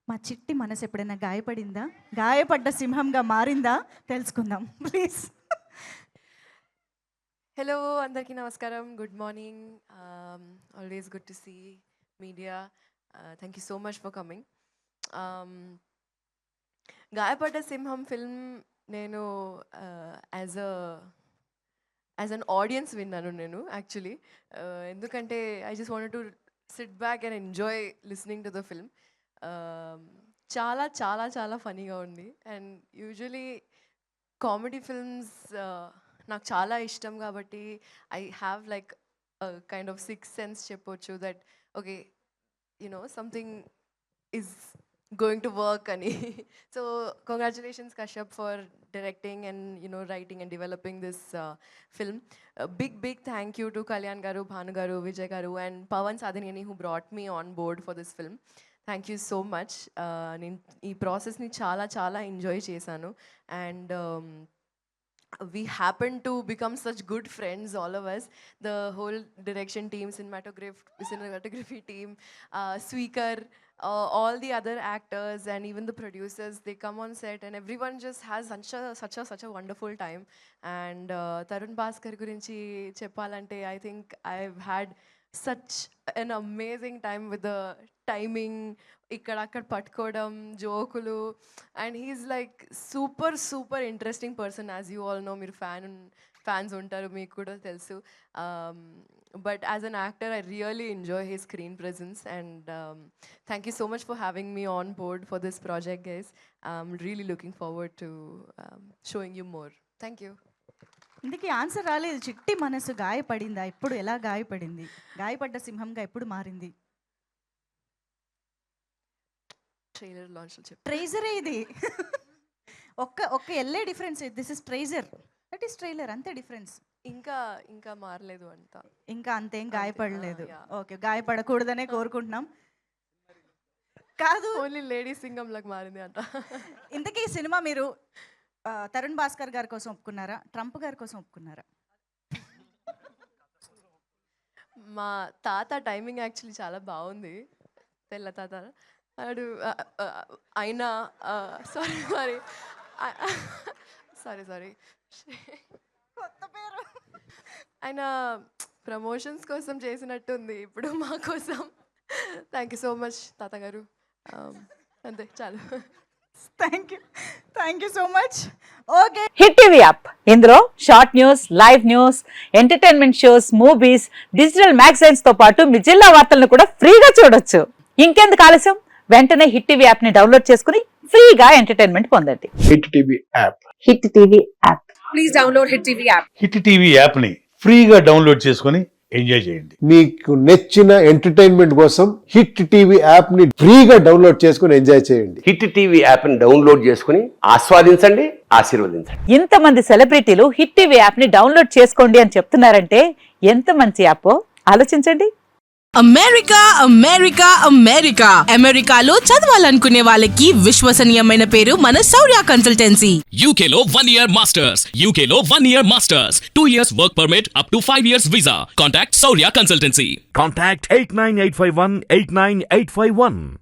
మా చిట్టి మనసు ఎప్పుడైనా గాయపడిందా? గాయపడ్డ సింహంగా మారిందా? తెలుసుకుందాం ప్లీజ్. హలో అందరికీ నమస్కారం, good morning. Always good to see media. Thank you so much for coming. Gayapadda Simham film నేను యాజ్ అన్ ఆడియన్స్ విన్నాను నేను యాక్చువల్లీ. ఎందుకంటే I just wanted to SIT back and enjoy listening to the film. చాలా చాలా చాలా ఫనీగా ఉంది. అండ్ యూజువలీ కామెడీ ఫిల్మ్స్ నాకు చాలా ఇష్టం కాబట్టి I have like kind of six sense చెప్పొచ్చు that okay something is going to work ani. So congratulations Kashyap for directing and writing and developing this film. A big thank you to Kalyan garu, Bhanu garu, Vijay garu and Pawan Sadhanini who brought me on board for this film. Thank you so much. Ee process ni చాలా enjoy chesanu and we happen to become such good friends, all of us, the whole direction team, cinematography team, Sweekar, all the other actors and even the producers, they come on set and everyone just has such a wonderful time. And Tarun Bhaskar gurinchi cheppalante, I think I've had such an amazing time with the timing, ikkada patkodam, jokulu, and he's like super interesting person. As you all know, meer fans untaru, meeku kuda telusu. But as an actor, I really enjoy his screen presence and thank you so much for having me on board for this project, guys. I'm really looking forward to showing you more. Thank you. ఇందుకీ answer రాలేదు. చిట్టి మనసు గాయపడిందా? ఇప్పుడు ఎలా గాయపడింది? గాయపడ్డ సింహంగా ఎప్పుడు మారింది? Trailer launch లో చెప్పు. ట్రైజరే ఇది. ఒక్క ఎల్లే difference. This is treasure, that is trailer, అంతే డిఫరెన్స్. ఇంకా మారలేదు అంట. ఇంకా అంతేం గాయపడలేదు. ఓకే, గాయపడకూడదనే కోరుకుంటున్నాం. కాదు, ఓన్లీ లేడీ సింగం లాగా మారింది అంట. ఇంతకీ ఈ సినిమా మీరు తరుణ్ భాస్కర్ గారి కోసం ఒప్పుకున్నారా, ట్రంప్ గారి కోసం ఒప్పుకున్నారా? మా తాత టైమింగ్ యాక్చువల్లీ చాలా బాగుంది. తెల్ల తాత అడు అయినా సారీ కొత్త పేరు. ఆయన ప్రమోషన్స్ కోసం చేసినట్టుంది ఇప్పుడు మా కోసం. థ్యాంక్ యూ సో మచ్ తాతగారు. అంతే చాలు. Thank you so much. Okay, hit TV app, ఇందులో short news, live news, entertainment shows, movies, digital magazines తో పాటు మీ జిల్లా వార్తలను కూడా ఫ్రీగా చూడొచ్చు. ఇంకెందుకు ఆలస్యం, వెంటనే హిట్ టీవీ యాప్ ని డౌన్లోడ్ చేసుకుని ఫ్రీగా ఎంటర్టైన్మెంట్ పొందండి. Hit TV app, hit TV app, please download hit TV app. Hit TV app ని ఫ్రీగా డౌన్లోడ్ చేసుకుని ఎంజాయ్ చేయండి. మీకు నచ్చిన ఎంటర్టైన్మెంట్ కోసం హిట్ టీవీ యాప్ ని ఫ్రీగా డౌన్లోడ్ చేసుకుని ఎంజాయ్ చేయండి. హిట్ టీవీ యాప్ ని డౌన్లోడ్ చేసుకుని ఆస్వాదించండి, ఆశీర్వదించండి. ఇంతమంది సెలబ్రిటీలు హిట్ టీవీ యాప్ ని డౌన్లోడ్ చేసుకోండి అని చెప్తున్నారంటే ఎంత మంచి యాప్ ఆలోచించండి. అమెరికాలో చదవాలనుకునే వాళ్ళకి విశ్వసనీయమైన పేరు మన శౌర్య కన్సల్టెన్సీ. UK లో 1 year masters, UK లో 1 year masters, 2 years work permit up to 5 years visa. Contact Saurya Consultancy. Contact 89851 89851.